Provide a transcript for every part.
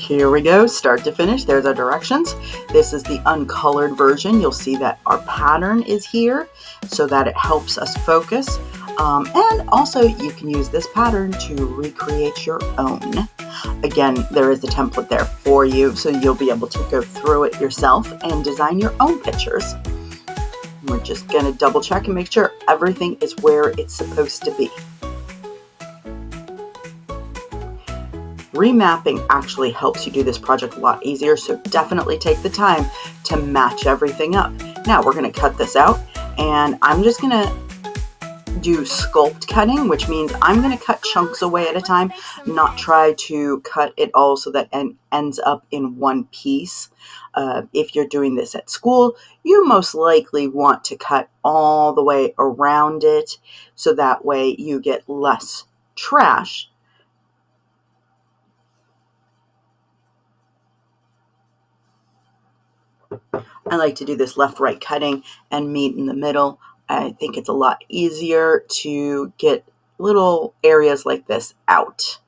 Here we go, start to finish. There's our directions. This is the uncolored version. You'll see that our pattern is here so that it helps us focus. And also you can use this pattern to recreate your own. Again, there is a template there for you, so you'll be able to go through it yourself and design your own pictures. We're just going to double check and make sure everything is where it's supposed to be. Remapping actually helps you do this project a lot easier, so definitely take the time to match everything up. Now we're going to cut this out, and I'm just going to do sculpt cutting, which means I'm going to cut chunks away at a time, not try to cut it all so that it ends up in one piece. If you're doing this at school, you most likely want to cut all the way around it, so that way you get less trash. I like to do this left-right cutting and meet in the middle. I think it's a lot easier to get little areas like this out.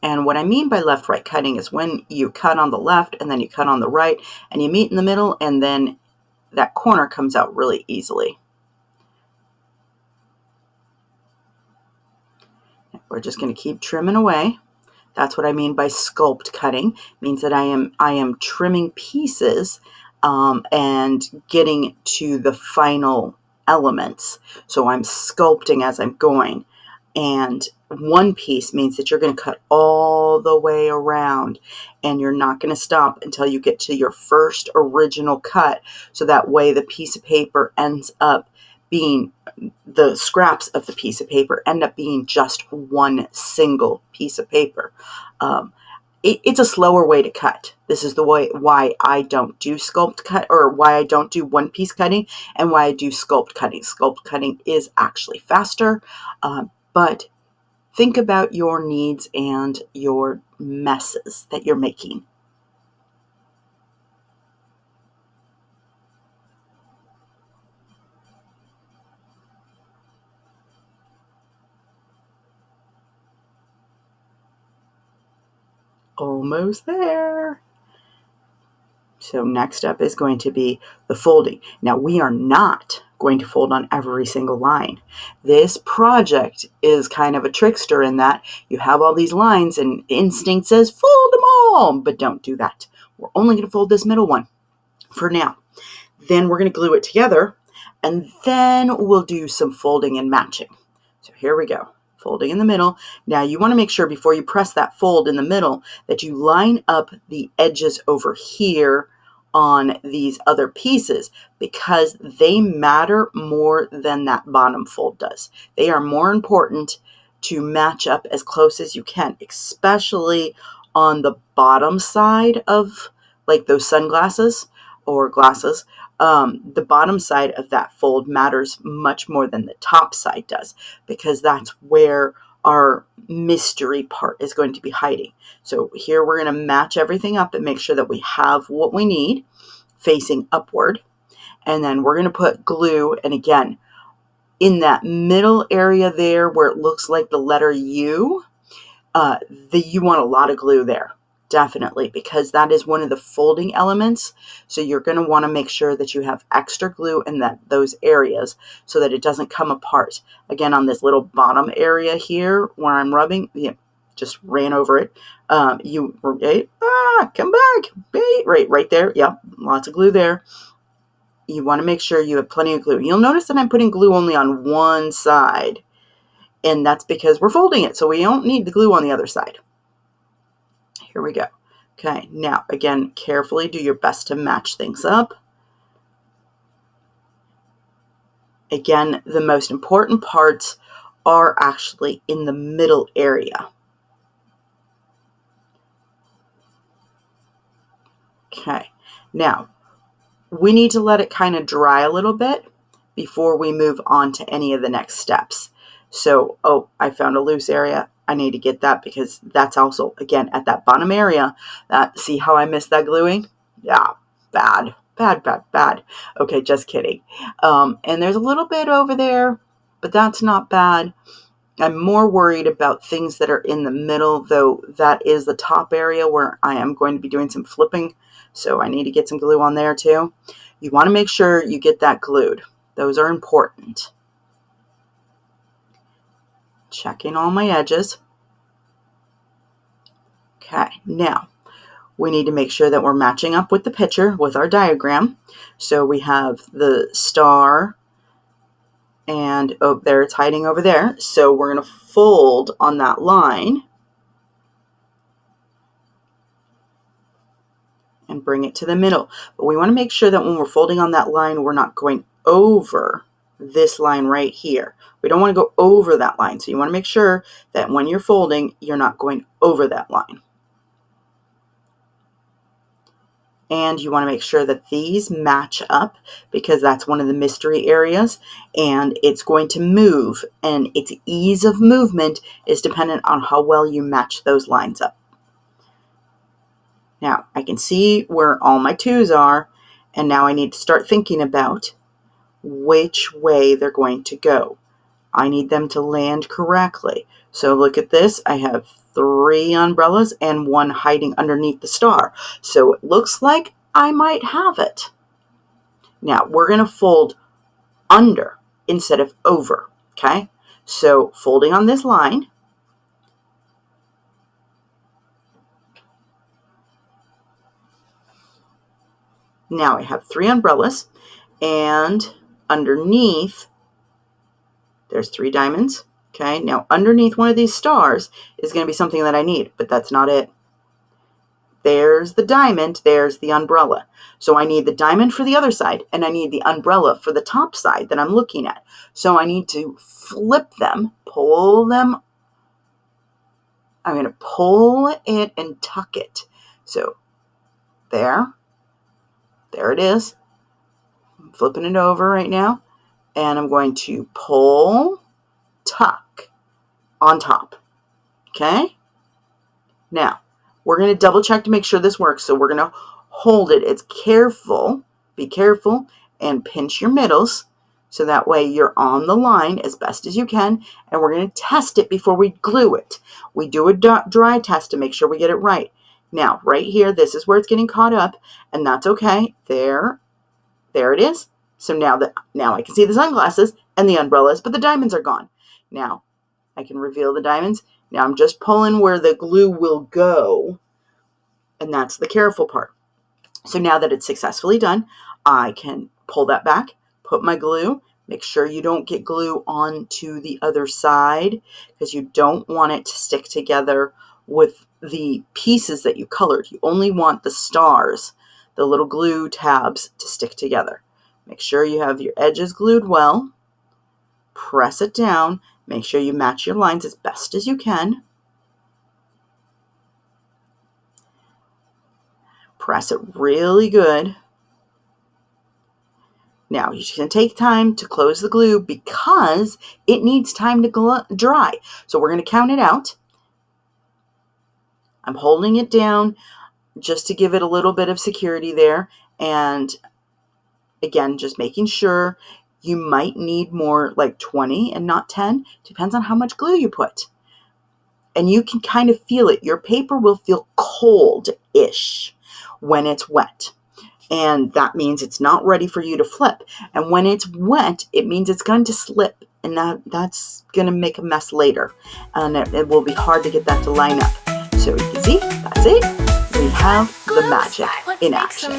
And what I mean by left-right cutting is when you cut on the left and then you cut on the right and you meet in the middle, and then that corner comes out really easily. We're just going to keep trimming away. That's what I mean by sculpt cutting. It means that I am trimming pieces and getting to the final elements. So I'm sculpting as I'm going. And one piece means that you're going to cut all the way around, and you're not going to stop until you get to your first original cut. So that way the piece of paper ends up being, the scraps of the piece of paper end up being just one single piece of paper. It's a slower way to cut. This is the way why I don't do sculpt cut, or why I don't do one piece cutting, and why I do sculpt cutting. Sculpt cutting is actually faster, but think about your needs and your messes that you're making. Almost there. So next up is going to be the folding. Now we are not going to fold on every single line. This project is kind of a trickster in that you have all these lines and instinct says fold them all, but don't do that. We're only going to fold this middle one for now. Then we're going to glue it together, and then we'll do some folding and matching. So here we go. Folding in the middle. Now you want to make sure before you press that fold in the middle that you line up the edges over here on these other pieces, because they matter more than that bottom fold does. They are more important to match up as close as you can, especially on the bottom side of like those sunglasses or glasses. The bottom side of that fold matters much more than the top side does, because that's where our mystery part is going to be hiding. So here we're going to match everything up and make sure that we have what we need facing upward. And then we're going to put glue, and again, in that middle area there where it looks like the letter U, you want a lot of glue there. Definitely, because that is one of the folding elements. So you're going to want to make sure that you have extra glue in those areas so that it doesn't come apart. Again, on this little bottom area here where I'm rubbing, just ran over it. Come back, right there. Yep, lots of glue there. You want to make sure you have plenty of glue. You'll notice that I'm putting glue only on one side, and that's because we're folding it, so we don't need the glue on the other side. Here we go. Okay, now again, carefully do your best to match things up. Again, the most important parts are actually in the middle area. Okay, now we need to let it kind of dry a little bit before we move on to any of the next steps. So, I found a loose area. I need to get that, because that's also, again, at that bottom area. See how I missed that gluing? Yeah, bad. Okay, just kidding. And there's a little bit over there, but that's not bad. I'm more worried about things that are in the middle, though that is the top area where I am going to be doing some flipping, so I need to get some glue on there too. You want to make sure you get that glued. Those are important. Checking all my edges. Okay, now we need to make sure that we're matching up with the picture, with our diagram. So we have the star, and oh, there it's hiding over there. So we're going to fold on that line and bring it to the middle. But we want to make sure that when we're folding on that line, we're not going over this line right here. We don't want to go over that line. So you want to make sure that when you're folding, you're not going over that line. And you want to make sure that these match up, because that's one of the mystery areas, and it's going to move, and its ease of movement is dependent on how well you match those lines up. Now I can see where all my 2's are, and now I need to start thinking about which way they're going to go. I need them to land correctly. So look at this, I have 3 umbrellas and 1 hiding underneath the star. So it looks like I might have it. Now we're going to fold under instead of over, okay? So folding on this line, now I have 3 umbrellas, and underneath there's 3 diamonds. Okay, now underneath one of these stars is going to be something that I need, but that's not it. There's the diamond, there's the umbrella. So I need the diamond for the other side, and I need the umbrella for the top side that I'm looking at. So I need to flip them, pull them. I'm going to pull it and tuck it. So there it is. I'm flipping it over right now, and I'm going to pull, tuck on top. Okay? Now, we're going to double check to make sure this works. So we're going to hold it. It's careful. Be careful and pinch your middles so that way you're on the line as best as you can. And we're going to test it before we glue it. We do a dry test to make sure we get it right. Now, right here, this is where it's getting caught up, and that's okay. There it is. So now I can see the sunglasses and the umbrellas, but the diamonds are gone. Now, I can reveal the diamonds. Now I'm just pulling where the glue will go, and that's the careful part. So now that it's successfully done, I can pull that back, put my glue, make sure you don't get glue onto the other side because you don't want it to stick together with the pieces that you colored. You only want the stars, the little glue tabs, to stick together. Make sure you have your edges glued well. Press it down. Make sure you match your lines as best as you can. Press it really good. Now you're just going to take time to close the glue because it needs time to dry. So we're going to count it out. I'm holding it down just to give it a little bit of security there. And again, just making sure. You might need more, like 20 and not 10. Depends on how much glue you put. And you can kind of feel it. Your paper will feel cold-ish when it's wet. And that means it's not ready for you to flip. And when it's wet, it means it's going to slip. And that's going to make a mess later. And it will be hard to get that to line up. So you can see, that's it. We have the magic in action.